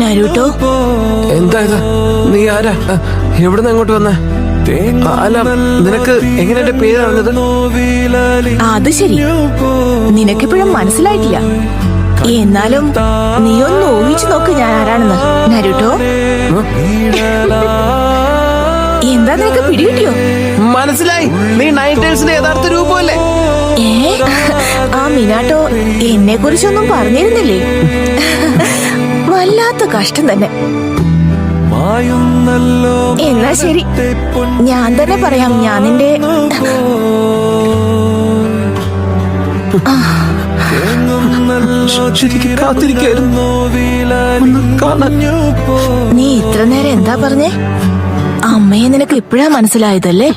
നരൂട്ടോ, എന്താ ഇത്? നീ ആരാ? എവിടുന്ന് അങ്ങോട്ട് വന്നേ? അല്ല, നിനക്ക് എങ്ങനെ എന്റെ പേര് അറിഞ്ഞത്? അത് ശരി, നിനക്കിപ്പോഴും മനസ്സിലായിട്ടില്ല. എന്നാലും നീ ഒന്ന് ഊഹിച്ചു നോക്ക് ഞാൻ ആരാണെന്ന്. നരൂട്ടോ, എന്താ നിനക്ക് പിടികിട്ടിയോ? മനസ്സിലായി, നീ നൈൻറ്റേഴ്സിന്റെ യഥാർത്ഥ രൂപമല്ലേ? ആ മിനാട്ടോ എന്നെ കുറിച്ചൊന്നും പറഞ്ഞിരുന്നില്ലേ? വല്ലാത്ത കഷ്ടം തന്നെ. എന്നാ ശരി, ഞാൻ തന്നെ പറയാം. ഞാൻ നിന്റെ നീ ഇത്ര നേരം എന്താ പറഞ്ഞേ? അമ്മയെ നിനക്ക് ഇപ്പോഴാ മനസ്സിലായതല്ലേ?